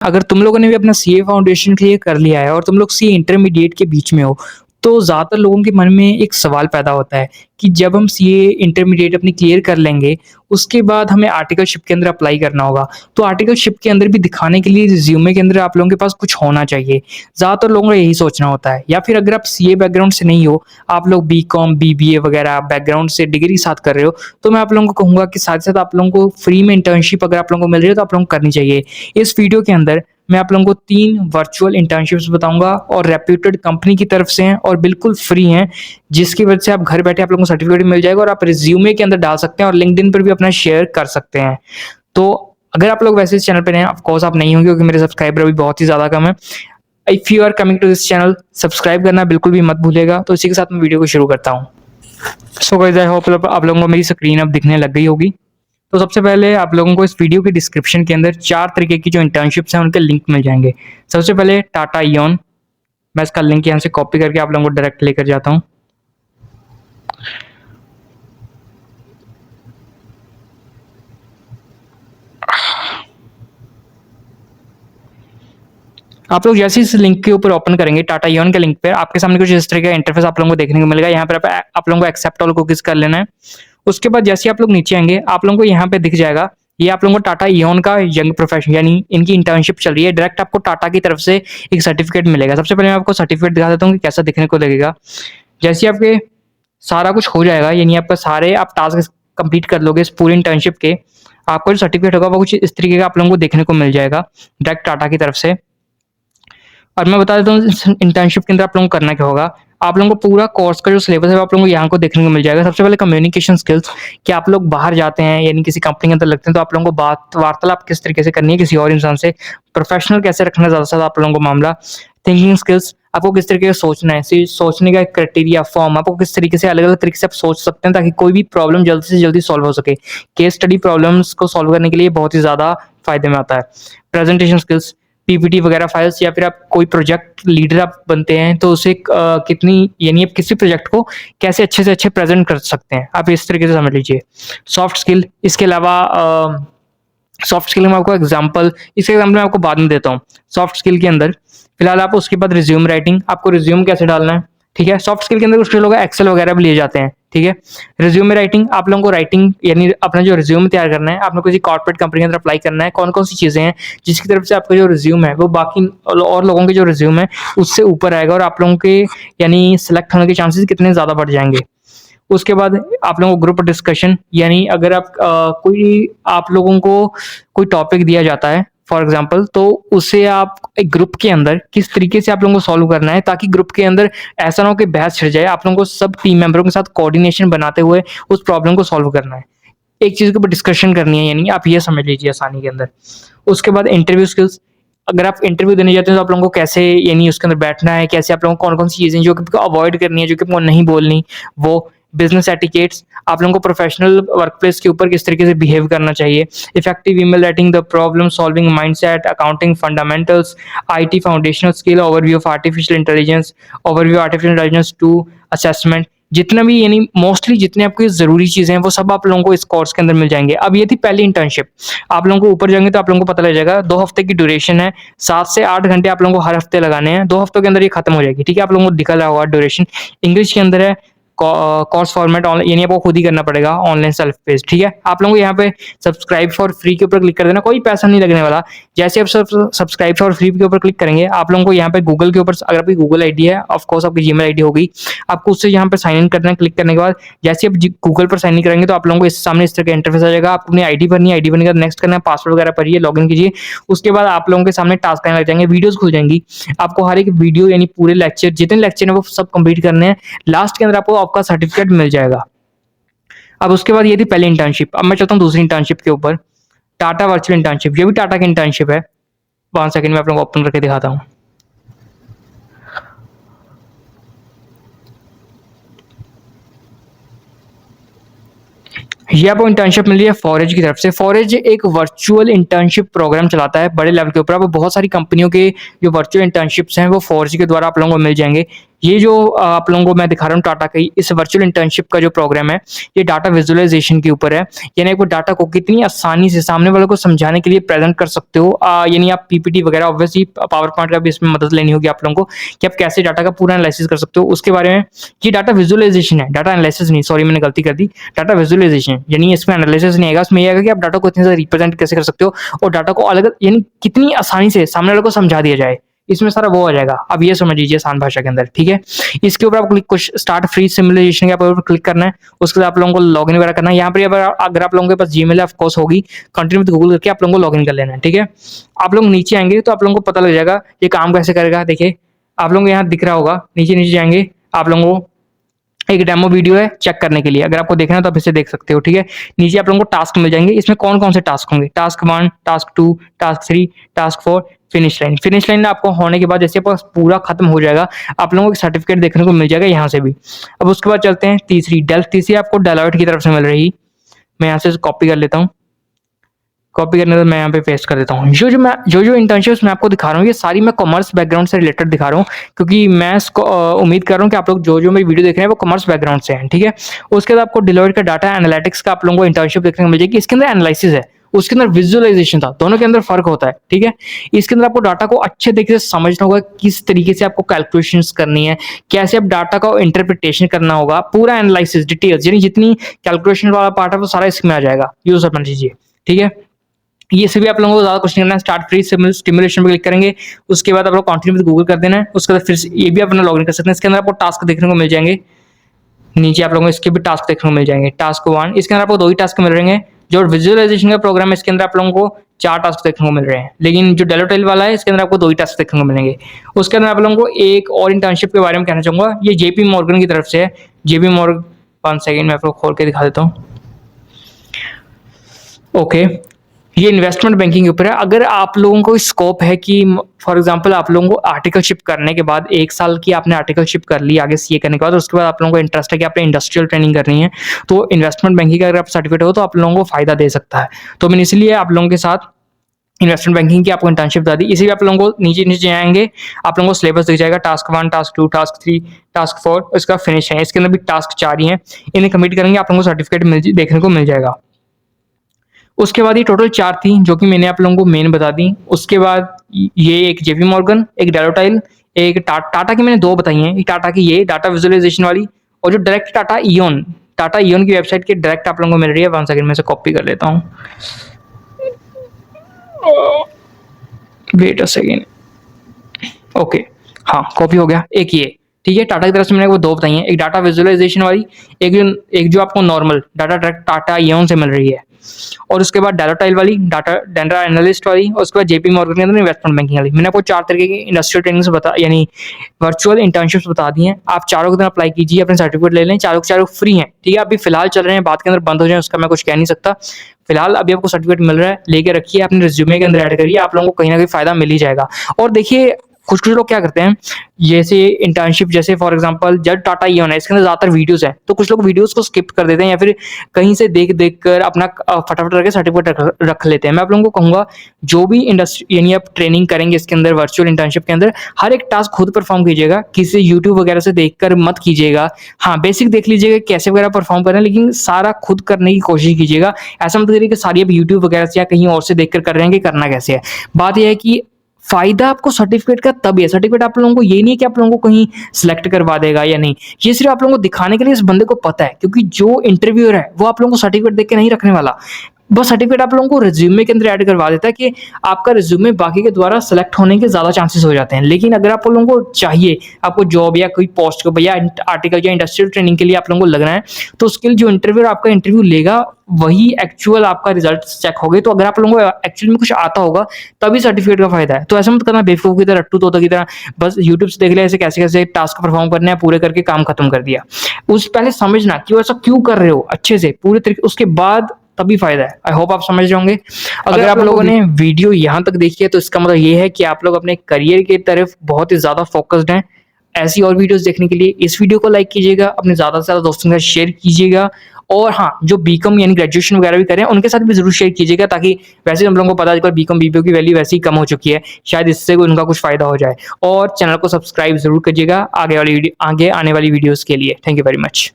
अगर तुम लोगों ने भी अपना सीए फाउंडेशन क्लियर कर लिया है और तुम लोग सीए इंटरमीडिएट के बीच में हो, तो ज़्यादातर लोगों के मन में एक सवाल पैदा होता है कि जब हम सीए इंटरमीडिएट अपनी क्लियर कर लेंगे, उसके बाद हमें आर्टिकलशिप के अंदर अप्लाई करना होगा। तो आर्टिकलशिप के अंदर भी दिखाने के लिए रिज़्यूमे के अंदर आप लोगों के पास कुछ होना चाहिए। ज़्यादातर लोगों का यही सोचना होता है, या फिर अगर आप सीए बैकग्राउंड से नहीं हो, आप लोग बीकॉम, बीबीए वगैरह बैकग्राउंड से डिग्री साथ कर रहे हो, तो मैं आप लोगों को कहूँगा कि साथ-साथ आप लोगों को फ्री में इंटर्नशिप अगर आप लोगों को मिल रही है, तो आप लोगों को करनी चाहिए। इस वीडियो के अंदर मैं आप लोगों को 3 वर्चुअल इंटर्नशिप्स बताऊँगा और रेप्यूटेड कंपनी की तरफ से हैं और बिल्कुल फ्री हैं, जिसकी वजह से आप घर बैठे आप लोगों को सर्टिफिकेट मिल जाएगा और आप रिज़्यूमे के अंदर डाल सकते हैं और लिंक्डइन पर भी अपना शेयर कर सकते हैं। तो अगर आप लोग वैसे इस चैनल पे नए हैं, ऑफ कोर्स आप नहीं होंगे क्योंकि मेरे सब्सक्राइबर अभी बहुत ही ज़्यादा कम है। If you are coming to this channel, subscribe करना बिल्कुल भी मत भूलिएगा। तो इसी के साथ मैं वीडियो को शुरू करता हूँ। सो गाइस, आई होप आप लोगों को मेरी स्क्रीन अब दिखने लग गई होगी। तो सबसे पहले आप लोगों को इस वीडियो के डिस्क्रिप्शन के अंदर 4 तरीके की जो इंटर्नशिप्स हैं उनके लिंक मिल जाएंगे। सबसे पहले टाटा इओन, मैं इसका लिंक यहाँ से कॉपी करके आप लोगों को डायरेक्ट लेकर जाता हूँ। आप लोग जैसे इस लिंक के ऊपर ओपन करेंगे, टाटा इओन के लिंक पे आपके सामने कुछ इस तरह का इंटरफेस आप लोगों को देखने को मिलेगा। यहाँ पर आप लोगों को एक्सेप्ट ऑल कुकीज कर लेना है। उसके बाद जैसे आप लोग नीचे आएंगे, आप लोगों को यहाँ पे दिख जाएगा, ये आप लोगों को टाटा इओन का यंग प्रोफेशन यानी इनकी इंटर्नशिप चल रही है। डायरेक्ट आपको टाटा की तरफ से एक सर्टिफिकेट मिलेगा। सबसे पहले मैं आपको सर्टिफिकेट दिखा देता हूँ कि कैसा दिखने को लगेगा। जैसे आपके सारा कुछ हो जाएगा, यानी आपका सारे आप टास्क कंप्लीट कर लोगे इस पूरी इंटर्नशिप के, आपका जो सर्टिफिकेट होगा वो कुछ इस तरीके का आप लोगों को देखने को मिल जाएगा डायरेक्ट टाटा की तरफ से। और मैं बता देता हूँ इंटर्नशिप के अंदर आप लोगों को करना क्या होगा। आप लोगों को पूरा कोर्स का जो सिलेबस है आप लोगों को यहाँ को देखने को मिल जाएगा। सबसे पहले कम्युनिकेशन स्किल्स, कि आप लोग बाहर जाते हैं यानी किसी कंपनी के अंदर लगते हैं तो आप लोगों को बात वार्तालाप किस तरीके से करनी है किसी और इंसान से, प्रोफेशनल कैसे रखना ज़्यादा से ज़्यादा आप लोगों को मामला। थिंकिंग स्किल्स, आपको किस तरीके से सोचना है, सोचने का एक क्राइटेरिया फॉर्म, आपको किस तरीके से अलग अलग तरीके से आप सोच सकते हैं ताकि कोई भी प्रॉब्लम जल्दी से जल्दी सॉल्व हो सके। केस स्टडी प्रॉब्लम्स को सॉल्व करने के लिए बहुत ही ज़्यादा फायदे में आता है। प्रेजेंटेशन स्किल्स, पीपीटी वगैरह फाइल्स, या फिर आप कोई प्रोजेक्ट लीडर आप बनते हैं तो उसे कितनी यानी आप किसी प्रोजेक्ट को कैसे अच्छे से अच्छे प्रेजेंट कर सकते हैं, आप इस तरीके से समझ लीजिए। सॉफ्ट स्किल, इसके अलावा सॉफ्ट स्किल में आपको एग्जांपल, इसके एग्जांपल मैं आपको बाद में देता हूँ। सॉफ्ट स्किल के अंदर फिलहाल आप उसके बाद रिज्यूम राइटिंग, आपको रिज्यूम कैसे डालना है, ठीक है। सॉफ्ट स्किल के अंदर कुछ लोग एक्सेल वगैरह भी लिए जाते हैं, ठीक है। रिज्यूम राइटिंग, आप लोगों को राइटिंग यानी अपना जो रिज्यूम तैयार करना है, आपने किसी कॉर्पोरेट कंपनी के अंदर अप्लाई करना है, कौन कौन सी चीजें हैं जिसकी तरफ से आपका जो रिज्यूम है वो बाकी और लोगों के जो रिज्यूम है उससे ऊपर आएगा और आप लोगों के यानी सिलेक्ट होने के चांसेस कितने ज्यादा बढ़ जाएंगे। उसके बाद आप लोगों को ग्रुप डिस्कशन, यानी अगर आप कोई आप लोगों को कोई टॉपिक दिया जाता है फॉर एग्जाम्पल, तो उसे आप एक ग्रुप के अंदर किस तरीके से आप लोगों को सॉल्व करना है ताकि ग्रुप के अंदर ऐसा ना हो कि बहस छिड़ जाए। आप लोगों को सब टीम मेंबरों के साथ कोऑर्डिनेशन बनाते हुए उस प्रॉब्लम को सॉल्व करना है, एक चीज के ऊपर डिस्कशन करनी है, यानी आप ये समझ लीजिए आसानी के अंदर। उसके बाद इंटरव्यू स्किल्स, अगर आप इंटरव्यू देने जाते हैं तो आप लोगों को कैसे यानी उसके अंदर बैठना है, कैसे आप लोगों को कौन कौन सी चीजें जो कि अवॉइड करनी है, जो कि आपको नहीं बोलनी, वो बिजनेस एटिकेट्स, आप लोगों को प्रोफेशनल वर्कप्लेस के ऊपर किस तरीके से बिहेव करना चाहिए, effective email writing, the problem solving mindset, accounting fundamentals, IT foundational skill, overview of artificial intelligence, overview artificial intelligence to assessment, जितना भी यानी मोस्टली जितने आपकी जरूरी चीजें हैं वो सब आप लोगों को इस कोर्स के अंदर मिल जाएंगे। अब ये थी पहली इंटर्नशिप। आप लोगों को ऊपर जाएंगे तो आप लोगों को पता लग जाएगा 2 हफ्ते की ड्यूरेशन है, 7 से 8 घंटे आप लोगों को हर हफ्ते लगाने हैं, 2 हफ्तों के अंदर ये खत्म हो जाएगी, ठीक है। आप लोगों को दिखा रहा होगा ड्यूरेशन, इंग्लिश के अंदर है, कोर्स फॉर्मेट ऑनलाइन यानी आपको खुद ही करना पड़ेगा, ऑनलाइन सेल्फ पेज, ठीक है। आप लोगों को यहाँ पे सब्सक्राइब फॉर फ्री के ऊपर क्लिक कर देना, कोई पैसा नहीं लगने वाला। जैसे आप सब्सक्राइब फॉर फ्री के ऊपर क्लिक करेंगे, आप लोगों को यहाँ पे गूगल के ऊपर, अगर आपकी गूगल आईडी है, ऑफ कोर्स आपकी जीमेल आईडी होगी, आपको उससे यहाँ पे साइन इन करना है। क्लिक करने के बाद जैसे आप गूगल पर साइन इन करेंगे तो आप लोगों को इस सामने इस तरह का इंटरफेस आ जाएगा। आपको अपनी आईडी भरनी है, आईडी भरने के बाद नेक्स्ट करना है, पासवर्ड वगैरह भरिए, लॉगिन कीजिए। उसके बाद आप लोगों के सामने टास्क आने लग जाएंगे, वीडियोस खुल जाएंगी, आपको हर एक वीडियो यानी पूरे लेक्चर जितने लेक्चर हैं वो सब कंप्लीट करने हैं। लास्ट के अंदर आपको आपका सर्टिफिकेट मिल जाएगा। अब उसके बाद ये थी पहली इंटर्नशिप। अब मैं चलता हूँ दूसरी इंटर्नशिप के ऊपर, टाटा वर्चुअल इंटर्नशिप। ये भी टाटा की इंटर्नशिप है। 1 सेकंड में आप लोगों को ओपन करके दिखाता हूँ। ये आपको इंटर्नशिप मिली है फॉरेज की तरफ से। फॉरेज एक वर्चुअल इंटर्नशिप प्रोग्राम चलाता है बड़े लेवल के ऊपर। अब बहुत सारी कंपनियों के जो वर्चुअल इंटर्नशिप्स हैं वो फॉरेज के द्वारा आप लोगों को मिल जाएंगे। ये जो आप लोगों को मैं दिखा रहा हूँ टाटा का इस वर्चुअल इंटर्नशिप का जो प्रोग्राम है, ये डाटा विजुअलाइजेशन के ऊपर है। यानी आप डाटा को कितनी आसानी से सामने वाले को समझाने के लिए प्रेजेंट कर सकते हो। यानी आप पीपीटी वगैरह ऑब्वियसली पावर पॉइंट का भी इसमें मदद लेनी होगी आप लोगों को कि आप कैसे डाटा का पूरा एनालिसिस कर सकते हो उसके बारे में। ये डाटा विजुअलाइजेशन है, डाटा एनालिसिस नहीं, सॉरी मैंने गलती कर दी, डाटा विजुअलाइजेशन। यानी इसमें एनालिसिस नहीं आएगा, इसमें ये आएगा कि आप डाटा को इतने से रिप्रेजेंट कैसे कर सकते हो और डाटा को अलग यानी कितनी आसानी से सामने वाले को समझा दिया जाए, इसमें सारा वो आ जाएगा। अब ये समझ लीजिए आसान भाषा के अंदर, ठीक है। इसके ऊपर आपको कुछ स्टार्ट फ्री सिमुलेशन के ऊपर क्लिक करना है, उसके बाद आप लोगों को लॉगिन वगैरह करना है। यहाँ पर अगर आप लोगों के पास जीमेल ऑफ कोर्स होगी, कंटिन्यू विद गूगल करके आप लोगों को लॉगिन कर लेना है, ठीक है। आप लोग नीचे आएंगे तो आप लोगों को पता लग जाएगा ये काम कैसे करेगा। देखिए आप लोगों को यहाँ दिख रहा होगा, नीचे नीचे जाएंगे आप लोगों को एक डेमो वीडियो है चेक करने के लिए, अगर आपको देखना है तो आप इसे देख सकते हो, ठीक है। नीचे आप लोगों को टास्क मिल जाएंगे, इसमें कौन कौन से टास्क होंगे, task 1, task 2, task 3, task 4, finish line. Finish line आपको होने के बाद जैसे आपका पूरा खत्म हो जाएगा, आप लोगों को सर्टिफिकेट देखने को मिल जाएगा यहाँ से भी। अब उसके बाद चलते हैं तीसरी आपको डेलॉयट की तरफ से मिल रही, मैं यहाँ से कॉपी कर लेता हूँ। कॉपी करने के बाद मैं यहाँ पे पेस्ट कर देता हूँ। जो इंटर्नशिप्स मैं आपको दिखा रहा हूँ ये सारी मैं कॉमर्स बैकग्राउंड से रिलेटेड दिखा रहा हूँ, क्योंकि मैं उम्मीद कर रहा हूँ कि आप लोग जो मेरी वीडियो देख रहे हैं वो कॉमर्स बैकग्राउंड से हैं, ठीक है। उसके बाद आपको डिलॉयट का डाटा एनालिटिक्स का आप लोगों को इंटर्नशिप देखने को मिल जाएगी। इसके अंदर एनालिसिस है, उसके अंदर विजुअलाइजेशन था, दोनों के अंदर फर्क होता है, ठीक है। इसके अंदर आपको डाटा को अच्छे तरीके से समझना होगा, किस तरीके से आपको कैलकुलेशंस करनी है, कैसे आप डाटा का इंटरप्रिटेशन करना होगा, पूरा एनालिसिस डिटेल्स, यानी जितनी कैलकुलेशन वाला पार्ट है वो सारा इसमें आ जाएगा, यूज समझ लीजिए, ठीक है। ये सभी आप लोगों को ज्यादा कुछ नहीं करना है, स्टार्ट फ्री स्टिमुलेशन पे क्लिक करेंगे, उसके बाद आप लोग कंटिन्यू विद गूगल कर देना है। उसके बाद फिर ये भी अपना लॉगिन कर सकते हैं। इसके अंदर आपको टास्क देखने को मिल जाएंगे, नीचे आप लोगों को इसके भी टास्क देखने को मिल जाएंगे। टास्क 1 इसके अंदर आपको 2 ही टास्क मिल रहे हैं। जो विजुअलाइजेशन का प्रोग्राम है इसके अंदर आप लोगों को 4 टास्क देखने को मिल रहे हैं, लेकिन जो डेलोटाइल वाला है इसके अंदर आपको 2 ही टास्क देखने को मिलेंगे। उसके अंदर आप लोगों को एक और इंटर्नशिप के बारे में कहना चाहूंगा, ये जेपी मॉर्गन की तरफ से है। जेपी मॉर्गन 1 सेकेंड मैं आपको खोल के दिखा देता हूँ। ओके, ये इन्वेस्टमेंट बैंकिंग के ऊपर है। अगर आप लोगों को स्कोप है कि फॉर एग्जांपल आप लोगों को आर्टिकलशिप करने के बाद 1 साल की आपने आर्टिकलशिप कर ली आगे सीए करने के बाद, उसके बाद आप लोगों को इंटरेस्ट है कि आपने इंडस्ट्रियल ट्रेनिंग करनी है, तो इन्वेस्टमेंट बैंकिंग का अगर आप सर्टिफिकेट हो तो आप लोगों को फायदा दे सकता है। तो मैंने इसलिए आप लोगों के साथ इन्वेस्टमेंट बैंकिंग की आपको इंटर्नशिप बता दी। इसीलिए आप लोगों को नीचे नीचे आएंगे, आप लोगों को सिलेबस दिख जाएगा, टास्क 1, टास्क 2, टास्क 3, टास्क 4, इसका फिनिश है। इसके अंदर भी टास्क 4 ही है, इन्हें कंप्लीट करेंगे आप लोगों को सर्टिफिकेट देखने को मिल जाएगा। उसके बाद ये टोटल 4 थी जो कि मैंने आप लोगों को मेन बता दी। उसके बाद ये एक जेपी मॉर्गन, एक डेलोटाइल, एक टाटा की मैंने 2 बताई हैं, एक टाटा की ये डाटा विजुअलाइजेशन वाली, और जो डायरेक्ट टाटा इयोन की वेबसाइट के डायरेक्ट आप लोगों को मिल रही है। 1 सेकंड में से कॉपी कर लेता हूँ, वेट अ सेकंड। ओके, हाँ कॉपी हो गया। एक ये, ठीक है, टाटा की तरफ से मैंने वो 2 बताई हैं, एक डाटा विजुअलाइजेशन वाली, एक जो आपको normal data direct Tata Eoin से मिल रही है, और उसके बाद डेलोटाइल वाली डाटा एनालिस्ट वाली, और उसके बाद जेपी मॉर्गन के अंदर इन्वेस्टमेंट बैंकिंग वाली। मैंने आपको 4 तरीके की इंडस्ट्रियल ट्रेनिंग्स बता यानी वर्चुअल इंटर्नशिप्स बता दी हैं। आप चारों के अंदर अप्लाई कीजिए, अपने सर्टिफिकेट ले लें, चारों के चारों फ्री हैं, ठीक है। अभी फिलहाल चल रहे हैं, बाद के अंदर बंद हो जाए उसका मैं कुछ कह नहीं सकता। फिलहाल अभी आपको सर्टिफिकेट मिल रहा है, लेके रखिए, अपने रिज्यूमे के अंदर ऐड करिए, आप लोगों को कहीं ना कहीं फायदा मिल ही जाएगा। और देखिए कुछ लोग क्या करते हैं, जैसे इंटर्नशिप, जैसे फॉर एग्जांपल जब टाटा इयोन है इसके अंदर ज्यादातर वीडियोस है, तो कुछ लोग वीडियोस को स्किप कर देते हैं या फिर कहीं से देख कर अपना फटाफट करके सर्टिफिकेट रख लेते हैं। मैं आप लोगों को कहूंगा जो भी इंडस्ट्री यानी आप ट्रेनिंग करेंगे इसके अंदर वर्चुअल इंटर्नशिप के अंदर, हर एक टास्क खुद परफॉर्म कीजिएगा, किसी यूट्यूब वगैरह से देखकर मत कीजिएगा। हाँ बेसिक देख लीजिएगा कैसे वगैरह परफॉर्म करें, लेकिन सारा खुद करने की कोशिश कीजिएगा। ऐसा मत करिए कि सारी आप यूट्यूब वगैरह से या कहीं और से देखकर कर रहे हैं कि करना कैसे है। बात यह है कि फायदा आपको सर्टिफिकेट का तब है, सर्टिफिकेट आप लोगों को ये नहीं है कि आप लोगों को कहीं सिलेक्ट करवा देगा या नहीं, ये सिर्फ आप लोगों को दिखाने के लिए इस बंदे को पता है, क्योंकि जो इंटरव्यूअर है वो आप लोगों को सर्टिफिकेट देख के नहीं रखने वाला, बस सर्टिफिकेट आप लोगों को रिज्यूमे के अंदर ऐड करवा देता है कि आपका रिज्यूमे बाकी के द्वारा सेलेक्ट होने के ज्यादा चांसेस हो जाते हैं। लेकिन अगर आप लोगों को चाहिए, आपको जॉब या कोई पोस्ट को या आर्टिकल या इंडस्ट्रियल ट्रेनिंग के लिए आप लोगों को लगना है, तो उसके लिए जो इंटरव्यू आपका इंटरव्यू लेगा वही एक्चुअल आपका रिजल्ट चेक हो गए। तो अगर आप लोगों को एक्चुअली में कुछ आता होगा तभी सर्टिफिकेट का फायदा है। तो ऐसा मत करना बेवकूफ की तरह, रट्टू तोता की तरह, बस यूट्यूब से देख लिया ऐसे कैसे कैसे टास्क परफॉर्म करने हैं, पूरे करके काम खत्म कर दिया। उस पहले समझना कि वो ऐसा क्यों कर रहे हो अच्छे से पूरे तरीके, उसके बाद तभी फायदा है। आई होप आप समझ रहे होंगे। अगर आप लोगों ने वीडियो यहाँ तक देखी है तो इसका मतलब ये है कि आप लोग अपने करियर की तरफ बहुत ही ज्यादा फोकस्ड हैं। ऐसी और वीडियोस देखने के लिए इस वीडियो को लाइक कीजिएगा, अपने ज्यादा से ज्यादा दोस्तों के साथ शेयर कीजिएगा, और हाँ, जो बीकॉम यानी ग्रेजुएशन वगैरह भी कर रहे हैं उनके साथ भी ज़रूर शेयर कीजिएगा, ताकि वैसे हम लोगों को पता आजकल बीकॉम बीपीओ की वैल्यू वैसे ही कम हो चुकी है, शायद इससे उनका कुछ फ़ायदा हो जाए। और चैनल को सब्सक्राइब ज़रूर कीजिएगा आगे आने वाली वीडियोज़ के लिए। Thank you very much.